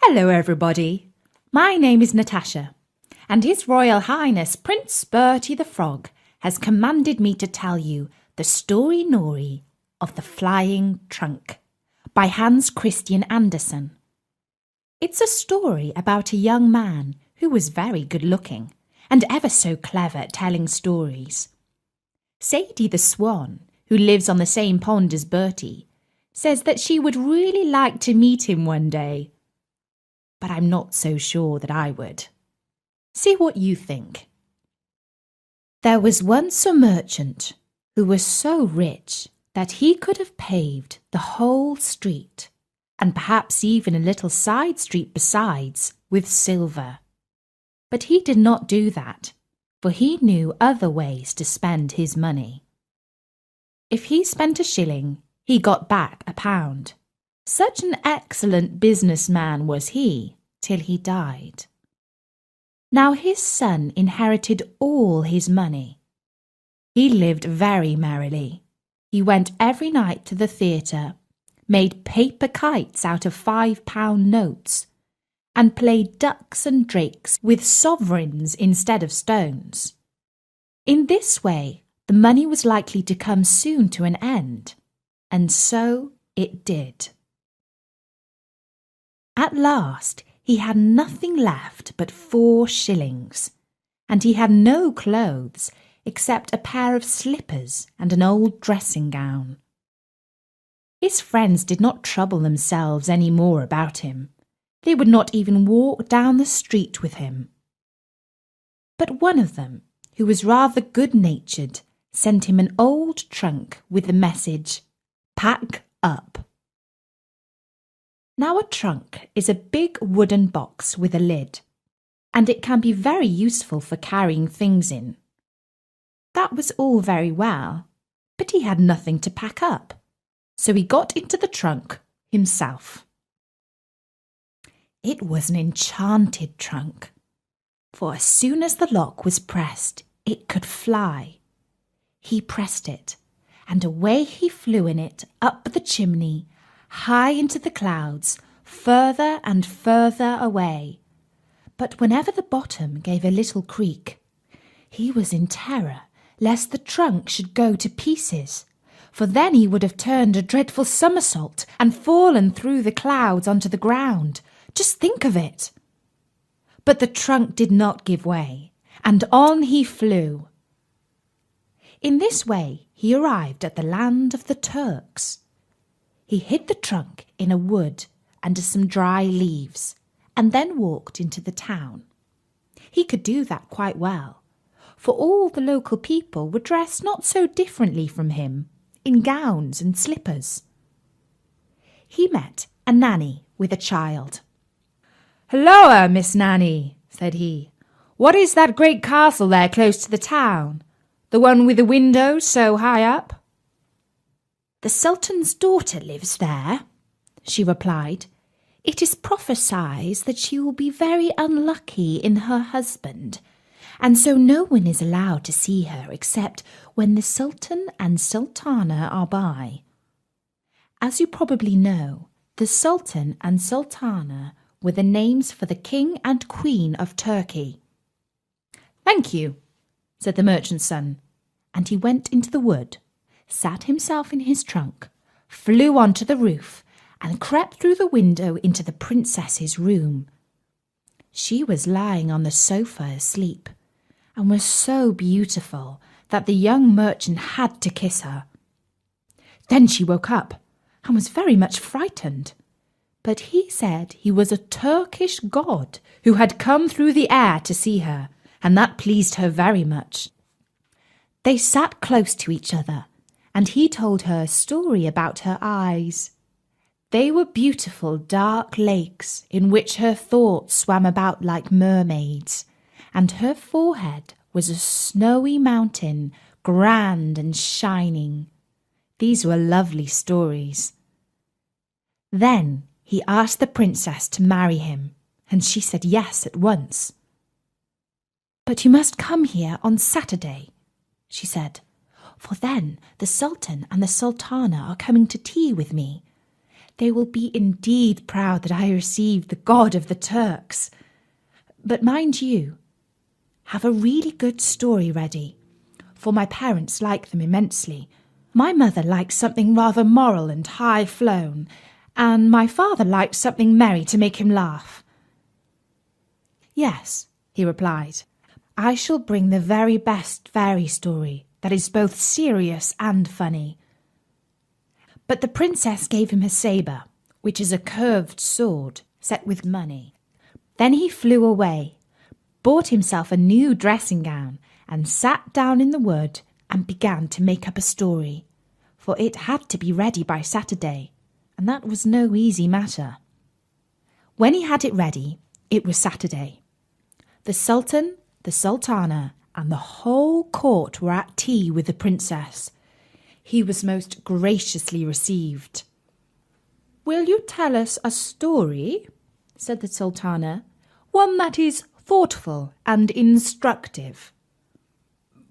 Hello everybody, my name is Natasha, and His Royal Highness Prince Bertie the Frog has commanded me to tell you the story Nori of the Flying Trunk by Hans Christian Andersen. It's a story about a young man who was very good looking and ever so clever at telling stories. Sadie the Swan, who lives on the same pond as Bertie, says that she would really like to meet him one day. But I'm not so sure that I would. See what you think. There was once a merchant who was so rich that he could have paved the whole street, and perhaps even a little side street besides, with silver. But he did not do that, for he knew other ways to spend his money. If he spent a shilling, he got back £1. Such an excellent businessman was he, till he died. Now his son inherited all his money. He lived very merrily. He went every night to the theatre, made paper kites out of £5 notes, and played ducks and drakes with sovereigns instead of stones. In this way, the money was likely to come soon to an end, and so it did. At last, he had nothing left but 4 shillings, and he had no clothes except a pair of slippers and an old dressing gown. His friends did not trouble themselves any more about him. They would not even walk down the street with him. But one of them, who was rather good-natured, sent him an old trunk with the message, "Pack up." Now a trunk is a big wooden box with a lid, and it can be very useful for carrying things in. That was all very well, but he had nothing to pack up, so he got into the trunk himself. It was an enchanted trunk, for as soon as the lock was pressed, it could fly. He pressed it, and away he flew in it up the chimney, high into the clouds, further and further away. But whenever the bottom gave a little creak, he was in terror lest the trunk should go to pieces, for then he would have turned a dreadful somersault and fallen through the clouds onto the ground. Just think of it! But the trunk did not give way, and on he flew. In this way he arrived at the land of the Turks. He hid the trunk in a wood under some dry leaves, and then walked into the town. He could do that quite well, for all the local people were dressed not so differently from him, in gowns and slippers. He met a nanny with a child. "Hulloa, Miss Nanny," said he. "What is that great castle there close to the town? The one with the windows so high up?" "The Sultan's daughter lives there," she replied. "It is prophesied that she will be very unlucky in her husband, and so no one is allowed to see her except when the Sultan and Sultana are by." As you probably know, the Sultan and Sultana were the names for the King and Queen of Turkey. "Thank you," said the merchant's son, and he went into the wood, sat himself in his trunk, flew onto the roof, and crept through the window into the princess's room. She was lying on the sofa asleep, and was so beautiful that the young merchant had to kiss her. Then she woke up, and was very much frightened. But he said he was a Turkish god who had come through the air to see her, and that pleased her very much. They sat close to each other, and he told her a story about her eyes. They were beautiful dark lakes in which her thoughts swam about like mermaids, and her forehead was a snowy mountain, grand and shining. These were lovely stories. Then he asked the princess to marry him, and she said yes at once. "But you must come here on Saturday," she said, "for then the Sultan and the Sultana are coming to tea with me. They will be indeed proud that I received the God of the Turks. But mind you, have a really good story ready, for my parents like them immensely. My mother likes something rather moral and high-flown, and my father likes something merry to make him laugh." "Yes," he replied, "I shall bring the very best fairy story that is both serious and funny." But the princess gave him her sabre, which is a curved sword set with money. Then he flew away, bought himself a new dressing gown, and sat down in the wood and began to make up a story, for it had to be ready by Saturday, and that was no easy matter. When he had it ready, it was Saturday. The Sultan, the Sultana, and the whole court were at tea with the princess. He was most graciously received. "Will you tell us a story?" said the Sultana, "one that is thoughtful and instructive."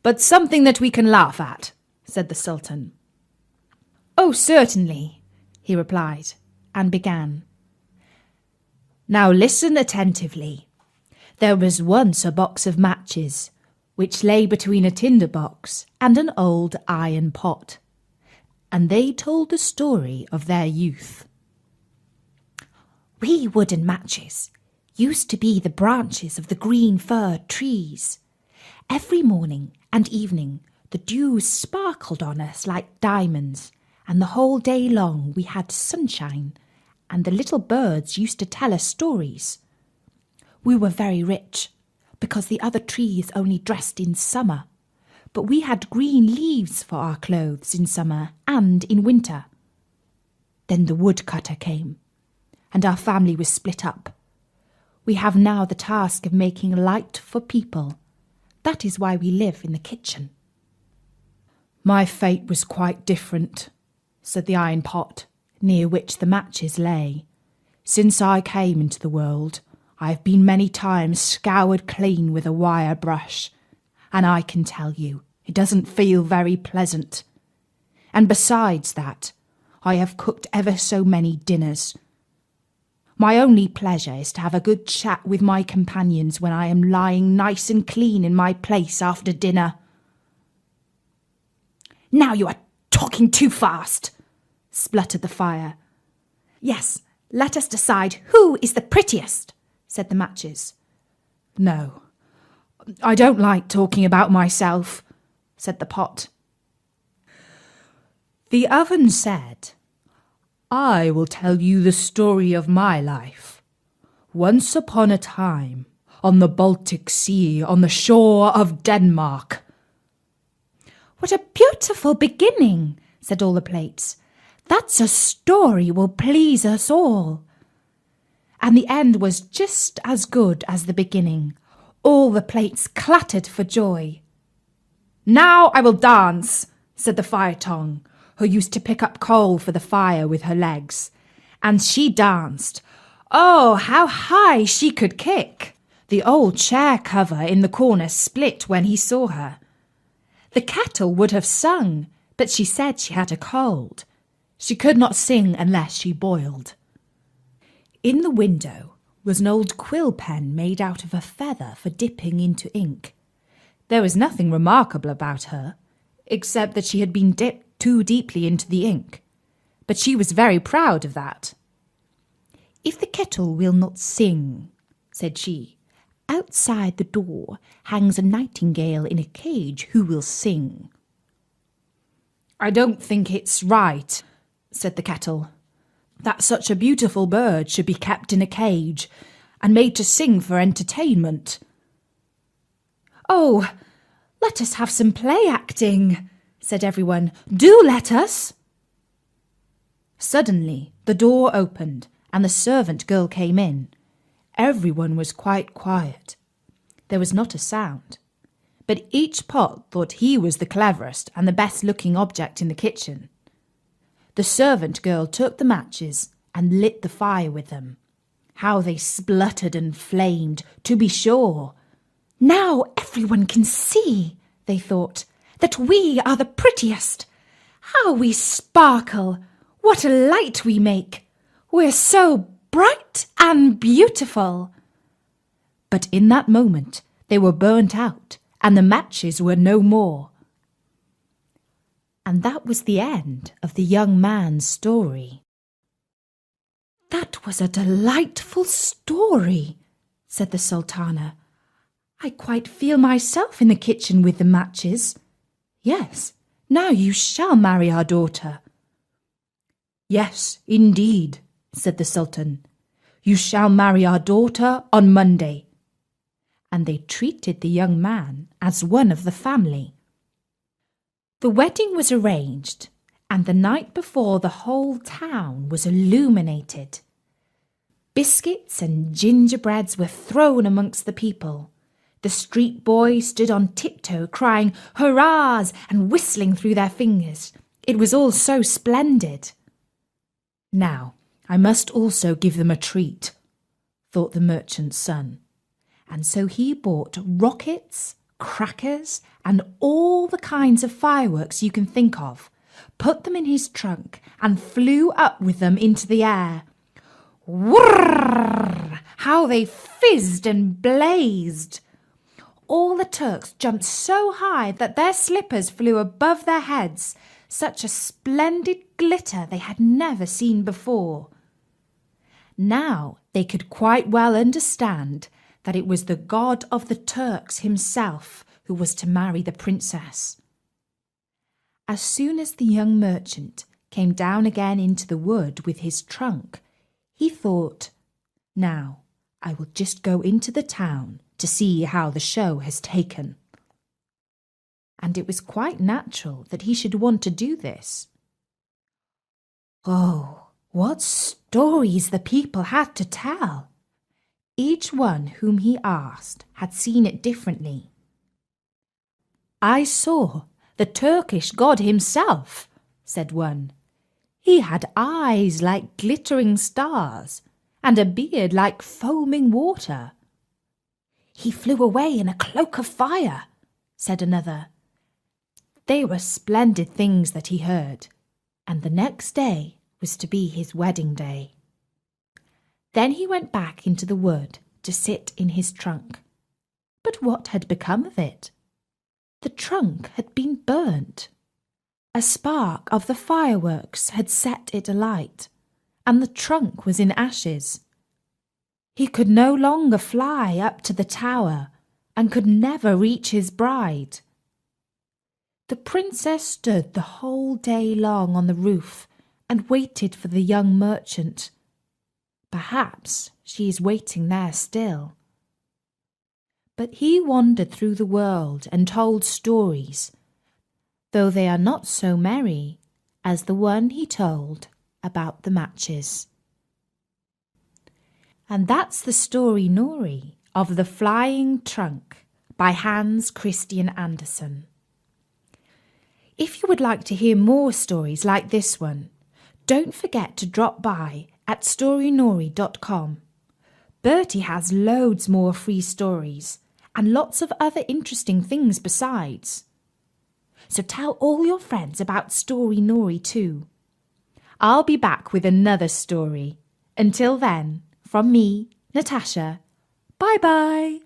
"But something that we can laugh at," said the Sultan. "Oh, certainly," he replied, and began. "Now listen attentively. There was once a box of matches, which lay between a tinder box and an old iron pot, and they told the story of their youth. We wooden matches used to be the branches of the green fir trees. Every morning and evening the dew sparkled on us like diamonds, and the whole day long we had sunshine, and the little birds used to tell us stories. We were very rich, because the other trees only dressed in summer, but we had green leaves for our clothes in summer and in winter. Then the woodcutter came, and our family was split up. We have now the task of making light for people. That is why we live in the kitchen." "My fate was quite different," said the iron pot, near which the matches lay. "Since I came into the world, I have been many times scoured clean with a wire brush, and I can tell you, it doesn't feel very pleasant. And besides that, I have cooked ever so many dinners. My only pleasure is to have a good chat with my companions when I am lying nice and clean in my place after dinner." "Now you are talking too fast," spluttered the fire. "Yes, let us decide who is the prettiest," said the matches. "No, I don't like talking about myself," said the pot. The oven said, "I will tell you the story of my life. Once upon a time, on the Baltic Sea, on the shore of Denmark." "What a beautiful beginning," said all the plates. "That's a story will please us all." And the end was just as good as the beginning. All the plates clattered for joy. "Now I will dance," said the fire tongue, who used to pick up coal for the fire with her legs. And she danced. Oh, how high she could kick! The old chair cover in the corner split when he saw her. The kettle would have sung, but she said she had a cold. She could not sing unless she boiled. In the window was an old quill pen made out of a feather for dipping into ink. There was nothing remarkable about her, except that she had been dipped too deeply into the ink, but she was very proud of that. "If the kettle will not sing," said she, "outside the door hangs a nightingale in a cage who will sing." "I don't think it's right," said the kettle, "that such a beautiful bird should be kept in a cage and made to sing for entertainment." "Oh, let us have some play acting," said everyone. "Do let us." Suddenly the door opened and the servant girl came in. Everyone was quite quiet. There was not a sound, but each pot thought he was the cleverest and the best-looking object in the kitchen. The servant girl took the matches and lit the fire with them. How they spluttered and flamed, to be sure! "Now everyone can see," they thought, "that we are the prettiest. How we sparkle! What a light we make! We're so bright and beautiful." But in that moment they were burnt out, and the matches were no more. And that was the end of the young man's story. "That was a delightful story," said the Sultana. "I quite feel myself in the kitchen with the matches. Yes, now you shall marry our daughter." "Yes, indeed," said the Sultan. "You shall marry our daughter on Monday." And they treated the young man as one of the family. The wedding was arranged, and the night before the whole town was illuminated. Biscuits and gingerbreads were thrown amongst the people. The street boys stood on tiptoe crying hurrahs and whistling through their fingers. It was all so splendid. "Now, I must also give them a treat," thought the merchant's son. And so he bought rockets, crackers, and all the kinds of fireworks you can think of, put them in his trunk, and flew up with them into the air. Whirr! How they fizzed and blazed! All the Turks jumped so high that their slippers flew above their heads. Such a splendid glitter they had never seen before. Now they could quite well understand that it was the God of the Turks himself who was to marry the princess. As soon as the young merchant came down again into the wood with his trunk, he thought, "Now I will just go into the town to see how the show has taken." And it was quite natural that he should want to do this. Oh, what stories the people had to tell! Each one whom he asked had seen it differently. "I saw the Turkish god himself," said one. "He had eyes like glittering stars and a beard like foaming water." "He flew away in a cloak of fire," said another. They were splendid things that he heard, and the next day was to be his wedding day. Then he went back into the wood to sit in his trunk. But what had become of it? The trunk had been burnt. A spark of the fireworks had set it alight, and the trunk was in ashes. He could no longer fly up to the tower, and could never reach his bride. The princess stood the whole day long on the roof and waited for the young merchant. Perhaps she is waiting there still. But he wandered through the world and told stories, though they are not so merry as the one he told about the matches. And that's the story, Nori, of The Flying Trunk by Hans Christian Andersen. If you would like to hear more stories like this one, don't forget to drop by at storynori.com. Bertie has loads more free stories and lots of other interesting things besides. So tell all your friends about Story Nori too. I'll be back with another story. Until then, from me, Natasha, bye-bye.